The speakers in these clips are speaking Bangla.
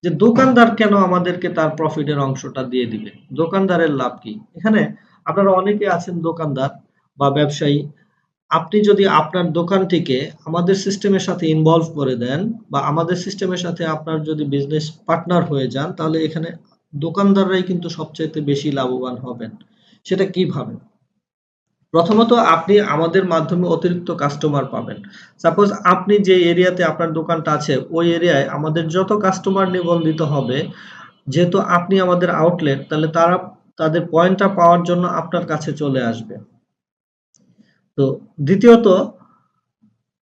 যে দোকানদার কেন আমাদেরকে তার প্রফিটের অংশটা দিয়ে দিবে? দোকানদারের লাভ কি? এখানে আপনারা অনেকে আছেন দোকানদার বা ব্যবসায়ী। আপনি যদি আপনার দোকানটিকে আমাদের সিস্টেমের সাথে ইনভলভ করে দেন বা আমাদের সিস্টেমের সাথে আপনার যদি বিজনেস পার্টনার হয়ে যান, তাহলে এখানে দোকানদাররাই কিন্তু সবচাইতে বেশি লাভবান হবেন। সেটা কিভাবে? প্রথমত আপনি আমাদের মাধ্যমে অতিরিক্ত কাস্টমার পাবেন। সাপোজ আপনি যে এরিয়াতে আপনার দোকানটা আছে, ওই এরিয়ায় আমাদের যত কাস্টমার নিবন্ধিত হবে, যেহেতু আপনি আমাদের আউটলেট, তাহলে তারা তাদের পয়েন্টটা পাওয়ার জন্য আপনার কাছে চলে আসবে। তো দ্বিতীয়ত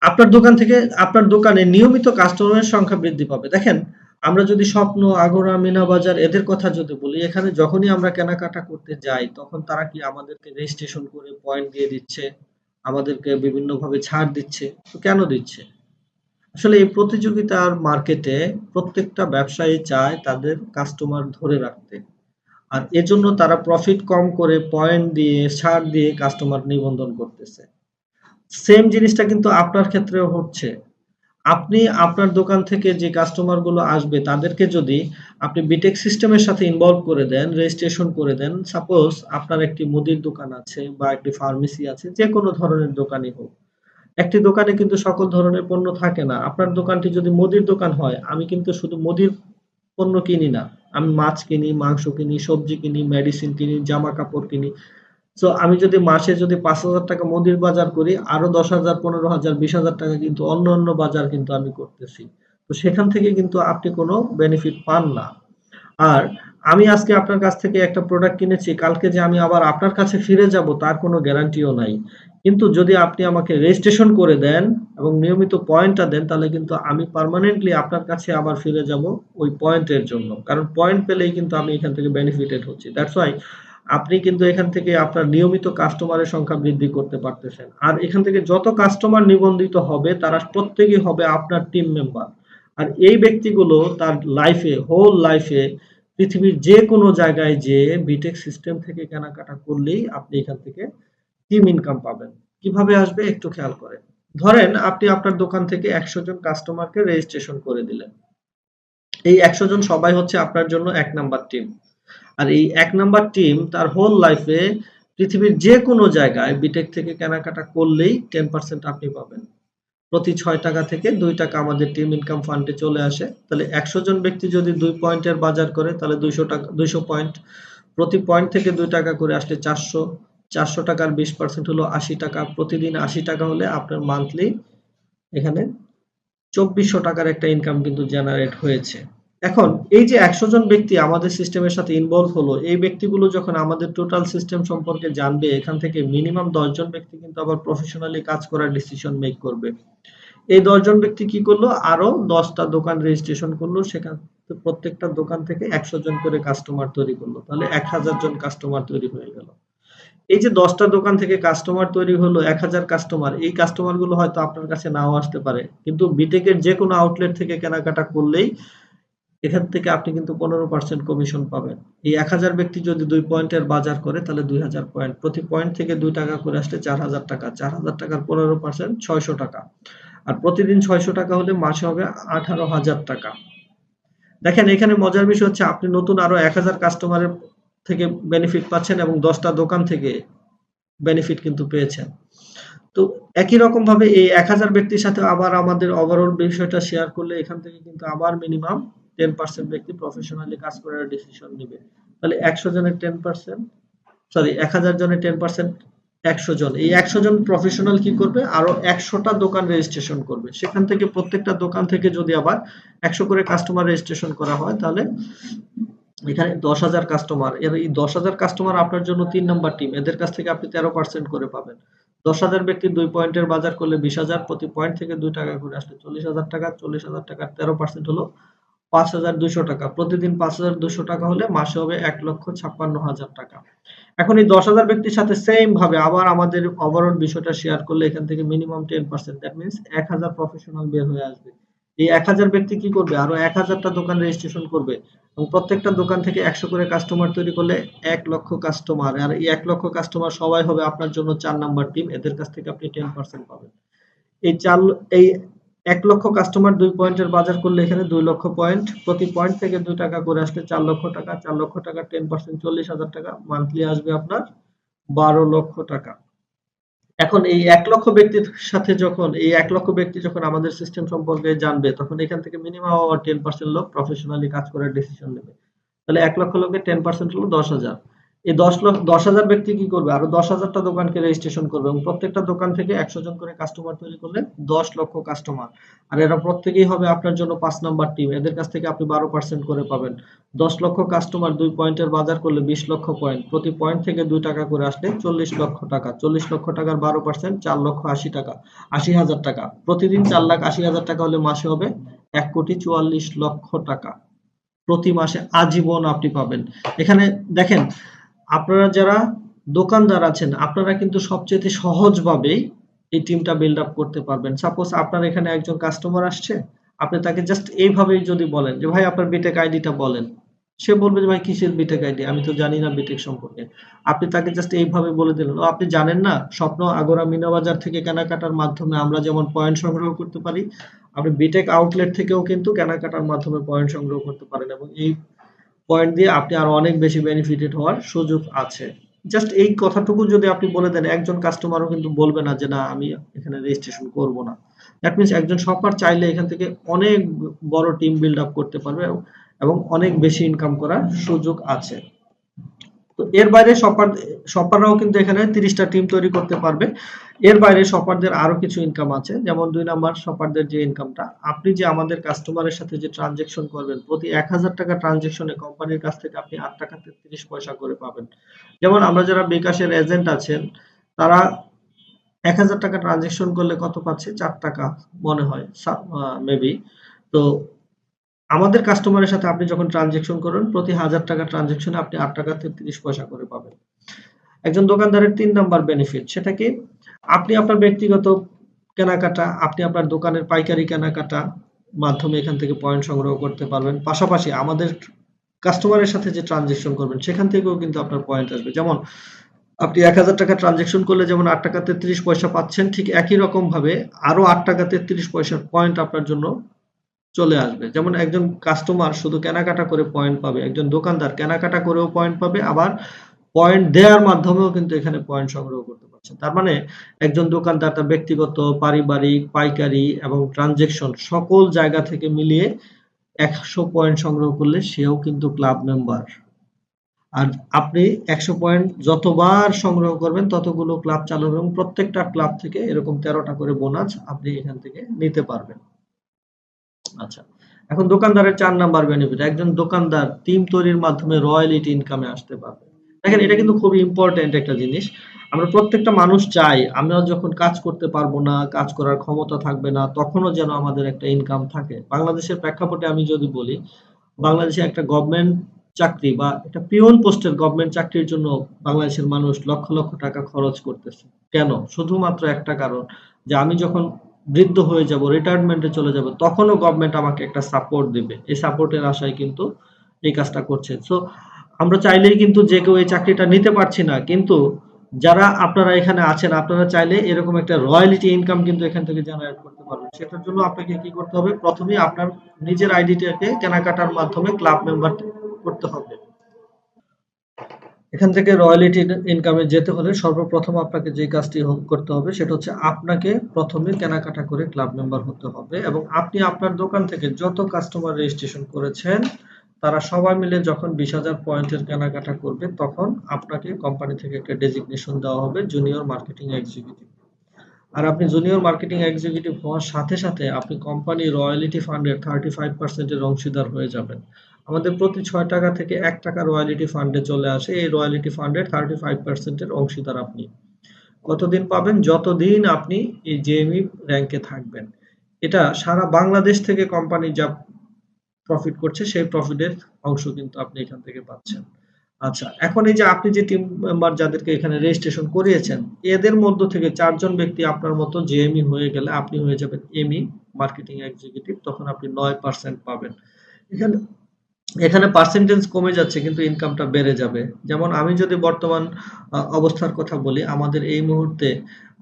আপনার দোকান থেকে আপনার দোকানে নিয়মিত কাস্টমারের সংখ্যা বৃদ্ধি পাবে। দেখেন, আমরা যদি স্বপ্ন, আগোরা, মিনা বাজার এদের কথা যদি বলি, এখানে যখনই আমরা কেনাকাটা করতে যাই, তখন তারা কি আমাদেরকে রেজিস্ট্রেশন করে পয়েন্ট দিয়ে দিচ্ছে, আমাদেরকে বিভিন্নভাবে ছাড় দিচ্ছে। তো কেন দিচ্ছে? আসলে এই প্রতিযোগিতার মার্কেটে প্রত্যেকটা ব্যবসায়ী চায় তাদের কাস্টমার ধরে রাখতে। আর এজন্য তারা প্রফিট কম করে পয়েন্ট দিয়ে, ছাড় দিয়ে কাস্টমার নিবন্ধন করতেছে। সেম জিনিসটা কিন্তু আপনার ক্ষেত্রেও হচ্ছে। আপনি আপনার দোকান থেকে যে কাস্টমার গুলো আসবে তাদেরকে যদি আপনি বিটেক সিস্টেমের সাথে ইনভলভ করে দেন, রেজিস্ট্রেশন করে দেন, সাপোজ আপনার একটি মুদির দোকান আছে বা একটি ফার্মেসি আছে, যে কোনো ধরনের দোকানই হোক, একটি দোকানে কিন্তু সকল ধরনের পণ্য থাকে না। আপনার দোকানটি যদি মুদির দোকান হয়, আমি কিন্তু শুধু মুদির পণ্য কিনি না, আমি মাছ কিনি, মাংস কিনি, সবজি কিনি, মেডিসিন কিনি, জামা কাপড় কিনি। সো আমি যদি মাসে যদি ৫,০০০ টাকা মুদির বাজার করি, আরো ১০,০০০, ১৫,০০০, ২০,০০০ টাকা কিন্তু অন্য বাজার কিন্তু আমি করতেছি। তো সেখান থেকে কিন্তু আপনি কোনো বেনিফিট পান না। আর আমি আজকে আপনার কাছ থেকে একটা প্রোডাক্ট কিনেছি, কালকে যে আমি আবার আপনার কাছে ফিরে যাব তার কোনো গ্যারান্টিও নাই। কিন্তু যদি আপনি আমাকে রেজিস্ট্রেশন করে দেন এবং নিয়মিত পয়েন্টটা দেন, তাহলে কিন্তু আমি পার্মানেন্টলি আপনার কাছে আবার ফিরে যাব ওই পয়েন্টের জন্য। কারণ পয়েন্ট পেলেই কিন্তু আমি এখান থেকে বেনিফিটেড হচ্ছি। দ্যাটস ওয়াই আপনি কিন্তু এখান থেকে আপনার নিয়মিত কাস্টমারের সংখ্যা বৃদ্ধি করতে পারতেছেন। আর এখান থেকে যত কাস্টমার নিবন্ধিত হবে তারা প্রত্যেকেই হবে আপনার টিম মেম্বার। আর এই ব্যক্তিগুলো তার লাইফে, হোল লাইফে পৃথিবীর যে কোনো জায়গায় যেয়ে বিটেক সিস্টেম থেকে কেনাকাটা করলেই আপনি এখান থেকে টিম ইনকাম পাবেন। কিভাবে আসবে একটু খেয়াল করেন। ধরেন আপনি আপনার দোকান থেকে ১০০ জন কাস্টমারকে রেজিস্ট্রেশন করে দিলেন। এই ১০০ জন সবাই হচ্ছে আপনার জন্য ১ নাম্বার টিম। আর এই ১ নাম্বার টিম তার হোল লাইফে পৃথিবীর যে কোনো জায়গায় বিটেক থেকে কেনাকাটা করলেই 10% আপনি পাবেন। প্রতি ৬ টাকা থেকে ২ টাকা আমাদের টিম ইনকাম ফান্ডে চলে আসে। তাহলে ১০০ জন ব্যক্তি যদি ২ পয়েন্টের বাজার করে, তাহলে ২০০ টাকা, ২০০ পয়েন্ট। প্রতি পয়েন্ট থেকে ২ টাকা করে আসলে ৪০০। ৪০০ টাকার 20% হলো ৮০ টাকা। প্রতিদিন ৮০ টাকা হলে আপনার মান্থলি এখানে ২৪০০ টাকার একটা ইনকাম কিন্তু জেনারেট হয়েছে। এখন এই যে ১০০ জন ব্যক্তি আমাদের সিস্টেমের সাথে ইনভলভ হলো, এই ব্যক্তিগুলো যখন আমাদের টোটাল সিস্টেম সম্পর্কে জানবে, এখান থেকে মিনিমাম ১০ জন ব্যক্তি কিন্তু আবার প্রফেশনালি কাজ করার ডিসিশন মেক করবে। এই ১০ জন ব্যক্তি কি করলো? আরো ১০ টা দোকান রেজিস্ট্রেশন করলো। সেখান প্রত্যেকটা দোকান থেকে ১০০ জন করে কাস্টমার তৈরি করলো। তাহলে ১০০০ জন কাস্টমার তৈরি হয়ে গেল। এই যে ১০ টা দোকান থেকে কাস্টমার তৈরি হলো, ১০০০ কাস্টমার, এই কাস্টমার গুলো হয়তো আপনার কাছে নাও আসতে পারে। কিন্তু বিটেকের যে কোনো আউটলেট থেকে কেনাকাটা করলেই এখান থেকে আপনি কিন্তু ১৫% কমিশন পাবেন। এই ১০০০ ব্যক্তি যদি ২ পয়েন্টের বাজার করে, তাহলে ২০০০ পয়েন্ট। প্রতি পয়েন্ট থেকে ২ টাকা করে আসলে ৪০০০ টাকা। ৪০০০ টাকার ১৫% ৬০০ টাকা। আর প্রতিদিন ৬০০ টাকা হলে মাসে হবে ১৮,০০০ টাকা। দেখেন, এখানে মজার বিষয় হচ্ছে আপনি নতুন আরো ১০০০ কাস্টমারের থেকে বেনিফিট পাচ্ছেন এবং ১০ টা দোকান থেকে বেনিফিট কিন্তু পেয়েছেন। তো একই রকম ভাবে এই ১০০০ ব্যক্তির সাথে আবার আমাদের ওভারঅল বিষয়টা শেয়ার করলে এখান থেকে কিন্তু আবার মিনিমাম 10% ব্যক্তি প্রফেশনালি কাজ করার ডিসিশন নিবে। তাহলে ১০০ জনের 10%, সরি ১০০০ জনের 10%, ১০০ জন। এই ১০০ জন প্রফেশনাল কি করবে? আরো ১০০ টা দোকান রেজিস্ট্রেশন করবে। সেখান থেকে প্রত্যেকটা দোকান থেকে যদি আবার ১০০ করে কাস্টমার রেজিস্ট্রেশন করা হয়, তাহলে এখানে ১০,০০০ কাস্টমার। এর এই ১০,০০০ কাস্টমার আপনার জন্য ৩ নাম্বার টিম। এদের কাছ থেকে আপনি 13% করে পাবেন। ১০,০০০ ব্যক্তি ২ পয়েন্টের বাজার করলে ২০,০০০, প্রতি পয়েন্ট থেকে ২ টাকা করে আসলে ৪০,০০০ টাকা। ৪০,০০০ টাকার 13% হলো ৫,২০০ টাকা। প্রতিদিন ৫,২০০ টাকা হলে মাসে হবে ১,৫৬,০০০ টাকা। এখন এই ১০,০০০ ব্যক্তির সাথে সেম ভাবে আবার আমাদের ওভারঅল বিষয়টা শেয়ার করলে এখান থেকে মিনিমাম 10%, দ্যাট মিনস ১,০০০ প্রফেশনাল বের হয়ে আসবে। এই ১,০০০ ব্যক্তি কি করবে? আরো ১,০০০ টা দোকান রেজিস্ট্রেশন করবে এবং প্রত্যেকটা দোকান থেকে ১০০ করে কাস্টমার তৈরি করলে ১,০০,০০০ কাস্টমার। আর এই ১,০০,০০০ কাস্টমার সবাই হবে আপনার জন্য ৪ নাম্বার টিম। এদের কাছ থেকে আপনি 10% পাবেন। এই চার এই 1 লক্ষ কাস্টমার 2 পয়েন্টের বাজার করলে এখানে 2 লক্ষ পয়েন্ট, প্রতি পয়েন্ট থেকে 2 টাকা করে আসলে 4 লক্ষ টাকা, 4 লক্ষ টাকা 10% 40,000 টাকা, মান্থলি আসবে আপনার 12 লক্ষ টাকা। এখন এই 1 লক্ষ ব্যক্তির সাথে যখন এই 1 লক্ষ ব্যক্তি যখন আমাদের সিস্টেম সম্পর্কে জানবে, তখন এখান থেকে মিনিমাম আবার 10% লোক প্রফেশনালি কাজ করার ডিসিশন নেবে। তাহলে 1 লক্ষ লোকের 10% হলো 10,000। এই 10,000 ব্যক্তি কি করবে? আরো 10,000টা দোকানকে রেজিস্ট্রেশন করবে এবং প্রত্যেকটা দোকান থেকে 100 জন করে কাস্টমার তৈরি করলে 10 লক্ষ কাস্টমার। আর এরা প্রত্যেকেই হবে আপনার জন্য 5 নাম্বার টিম। এদের কাছ থেকে আপনি 12% করে পাবেন। 10 লক্ষ কাস্টমার 2 পয়েন্টের বাজার করলে 20 লক্ষ পয়েন্ট। প্রতি পয়েন্ট থেকে 2 টাকা করে আসলে 40 লক্ষ টাকা। 40 লক্ষ টাকার 12% 4 লক্ষ 80 টাকা। 80,000 টাকা। প্রতিদিন 4,80,000 টাকা হলে মাসে হবে 1,44,00,000 টাকা। প্রতি মাসে আজীবন আপনি পাবেন। এখানে দেখেন, আপনারা যারা দোকানদার আছেন, আপনারা কিন্তু সবচেয়ে সহজভাবেই এই টিমটা বিল্ড আপ করতে পারবেন। সাপোজ আপনার এখানে একজন কাস্টমার আসছে, আপনি তাকে জাস্ট এইভাবেই যদি বলেন যে ভাই আপনার বিটেক আইডিটা বলেন, সে বলবে যে ভাই কিসের বিটেক আইডি, আমি তো জানি না বিটেক সম্পর্কে। আপনি তাকে জাস্ট এইভাবে বলে দিলেন, ও আপনি জানেন না স্বপ্ন আগরা মিনা বাজার থেকে কেনাকাটার মাধ্যমে আমরা যেমন পয়েন্ট সংগ্রহ করতে পারি, আপনি বিটেক আউটলেট থেকেও কিন্তু কেনাকাটার মাধ্যমে পয়েন্ট সংগ্রহ করতে পারেন এবং এই পয়েন্ট দিয়ে আপনি আরো অনেক বেশি বেনিফিটেড হওয়ার সুযোগ আছে। জাস্ট এই কথাটুকু যদি আপনি বলে দেন, একজন কাস্টমারও কিন্তু বলবে না যে না আমি এখানে রেজিস্ট্রেশন করব না। দ্যাট মিনস একজন শপার চাইলে এখান থেকে অনেক বড় টিম বিল্ড আপ করতে পারবে এবং অনেক বেশি ইনকাম করার সুযোগ আছে। তো এর বাইরে শপাররাও কিন্তু এখানে 30টা টিম তৈরি করতে পারবে। এর বাইরে শপারদের আরো কিছু ইনকাম আছে, যেমন 2 নাম্বার শপারদের যে ইনকামটা, আপনি যে আমাদের কাস্টমারের সাথে যে ট্রানজেকশন করবেন, প্রতি 1000 টাকা ট্রানজেকশনে কোম্পানির কাছ থেকে আপনি 8 টাকা 33 পয়সা করে পাবেন। যেমন আমরা যারা বিকাশের এজেন্ট আছেন, তারা 1000 টাকা ট্রানজেকশন করলে কত পাচ্ছে? 4 টাকা মনে হয় মেবি। তো আমাদের কাস্টমারের সাথে আপনি যখন ট্রানজেকশন করবেন, প্রতি 1000 টাকা ট্রানজেকশনে আপনি 8 টাকা 33 পয়সা করে পাবেন। একজন দোকানদারের 3 নাম্বার বেনিফিট, সেটা কি? আপনি আপনার ব্যক্তিগত কেনাকাটা, আপনি আপনার দোকানের পাইকারি কেনাকাটা মাধ্যমে এখান থেকে পয়েন্ট সংগ্রহ করতে পারবেন। পাশাপাশি আমাদের কাস্টমারের সাথে যে ট্রানজেকশন করবেন, সেখান থেকেও কিন্তু আপনার পয়েন্ট আসবে। যেমন আপনি 1000 টাকা ট্রানজেকশন করলে যেমন 8 টাকা 33 পয়সা পাচ্ছেন, ঠিক একই রকম ভাবে আরো 8 টাকা 33 পয়সার পয়েন্ট আপনার জন্য চলে আসবে। যেমন একজন কাস্টমার শুধু কেনাকাটা করে পয়েন্ট পাবে, একজন দোকানদার কেনাকাটা করেও পয়েন্ট পাবে, আবার পয়েন্ট দেওয়ার মাধ্যমেও কিন্তু এখানে পয়েন্ট সংগ্রহ করতে পারছে। তার মানে একজন দোকানদার তার ব্যক্তিগত, পারিবারিক, পাইকারি এবং ট্রানজেকশন সকল জায়গা থেকে মিলিয়ে 100 পয়েন্ট সংগ্রহ করলে সেও কিন্তু ক্লাব মেম্বার। আর আপনি 100 পয়েন্ট যতবার সংগ্রহ করবেন ততগুলো ক্লাব চালু হবে এবং প্রত্যেকটা ক্লাব থেকে এরকম 13টা করে বোনাস আপনি এখান থেকে নিতে পারবেন। আচ্ছা, এখন দোকানদারের 4 নাম্বার বেনিফিট, একজন দোকানদার টিম তৈরির মাধ্যমে রয়্যালিটি ইনকামে আসতে পারবে। দেখেন, এটা কিন্তু খুবই ইম্পর্টেন্ট একটা জিনিস। আমরা প্রত্যেকটা মানুষ চাই আমরা যখন কাজ করতে পারবো না, কাজ করার ক্ষমতা থাকবে না, তখনও যেন আমাদের একটা ইনকাম থাকে। বাংলাদেশের প্রেক্ষাপটে আমি যদি বলি, বাংলাদেশে একটা গভর্নমেন্ট চাকরি বা একটা পিওন পোস্টের গভর্নমেন্ট চাকরির জন্য বাংলাদেশের মানুষ লক্ষ লক্ষ টাকা খরচ করতেছে। কেন? শুধুমাত্র একটা কারণ, যে আমি যখন বৃদ্ধ হয়ে যাব, রিটায়ারমেন্টে চলে যাব, তখনও গভর্নমেন্ট আমাকে একটা সাপোর্ট দিবে। এই সাপোর্টের আশায় কিন্তু এই কাজটা করছে। সো আমরা চাইলেই কিন্তু যে কেউ এই চাকরিটা নিতে পারছি না, কিন্তু যারা আপনারা এখানে আছেন, আপনারা চাইলে এরকম একটা রয়্যালিটি ইনকাম কিন্তু এখান থেকে জেনারেট করতে পারবেন। সেটার জন্য আপনাকে কি করতে হবে? প্রথমেই আপনার নিজের আইডিটাকে কেনাকাটার মাধ্যমে ক্লাব মেম্বার করতে হবে। এখান থেকে রয়্যালিটি ইনকামে যেতে হলে সর্বপ্রথম আপনাকে যে কাজটি করতে হবে সেটা হচ্ছে আপনাকে প্রথমে কেনাকাটা করে ক্লাব মেম্বার হতে হবে এবং আপনি আপনার দোকান থেকে যত কাস্টমার রেজিস্ট্রেশন করেছেন তারা সবাই মিলে যখন 20,000 পয়েন্টের কেনাকাটা করবে, তখন আপনাকে কোম্পানি থেকে একটা ডেজিগনেশন দেওয়া হবে জুনিয়র মার্কেটিং এক্সিকিউটিভ। আর আপনি জুনিয়র মার্কেটিং এক্সিকিউটিভ হওয়ার সাথে সাথে আপনি কোম্পানি রয়্যালিটি ফান্ডের 35% এর অংশীদার হয়ে যাবেন। আমাদের প্রতি 6 টাকা থেকে 1 টাকা রয়্যালিটি ফান্ডে চলে আসে। এই রয়্যালিটি ফান্ডের 35% এর অংশীদার আপনি কতদিন পাবেন? যতদিন আপনি এই জেএমই র্যাঙ্কে থাকবেন। এটা সারা বাংলাদেশ থেকে কোম্পানি যা প্রফিট করছে সেই প্রফিটের অংশ কিন্তু আপনি এখান থেকে পাচ্ছেন। আচ্ছা, এখন এই যে আপনি যে টিম মেম্বার যাদেরকে এখানে রেজিস্ট্রেশন করিয়েছেন, এদের মধ্য থেকে 4 জন ব্যক্তি আপনার মতো জেএমই হয়ে গেলে আপনি হয়ে যাবেন এমই মার্কেটিং এক্সিকিউটিভ, তখন আপনি 9% পাবেন। এখানে এখানে পার্সেন্টেজ কমে যাচ্ছে কিন্তু ইনকামটা বেড়ে যাবে। যেমন আমি যদি বর্তমান অবস্থার কথা বলি, আমাদের এই মুহূর্তে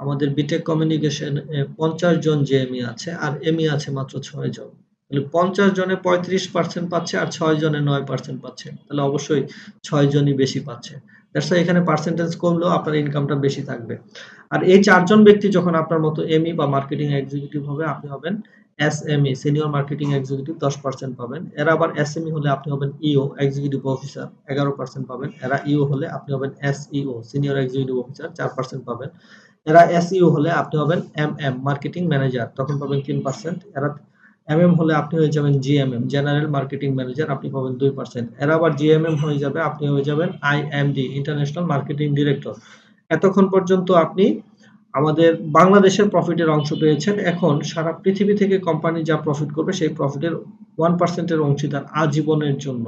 আমাদের বিটেক কমিউনিকেশন 50 জন জেএমই আছে আর এমই আছে মাত্র 6 জন। তাহলে 50 জনে 35% পাচ্ছে আর 6 জনে 9% পাচ্ছে। তাহলে অবশ্যই 6 জনই বেশি পাচ্ছে। দ্যাটস ওয়াই এখানে পার্সেন্টেজ কমলেও আপনার ইনকামটা বেশি থাকবে। আর এই 4 জন ব্যক্তি যখন আপনার মতো এমই বা মার্কেটিং এক্সিকিউটিভ হবে, আপনি হবেন এসএমই সিনিয়র মার্কেটিং এক্সিকিউটিভ 10% পাবেন। এরা আবার এসএমই হলে আপনি হবেন ইও এক্সিকিউটিভ অফিসার 11% পাবেন। এরা ইও হলে আপনি হবেন এসইও সিনিয়র এক্সিকিউটিভ অফিসার 4% পাবেন। এরা এসইও হলে আপনি হবেন এমএম মার্কেটিং ম্যানেজার তখন পাবেন 3%। এরা এমএম হলে আপনি হয়ে যাবেন জিএমএম জেনারেল মার্কেটিং ম্যানেজার আপনি পাবেন 2%। এরা আবার জিএমএম হয়ে যাবে আপনি হয়ে যাবেন আইএমডি ইন্টারন্যাশনাল মার্কেটিং ডিরেক্টর। এতক্ষণ পর্যন্ত আপনি আমাদের বাংলাদেশের প্রফিটের অংশ পেয়েছেন। এখন সারা পৃথিবী থেকে কোম্পানি যা প্রফিট করবে সেই প্রফিটের 1% এর অংশীদার আজীবনের জন্য।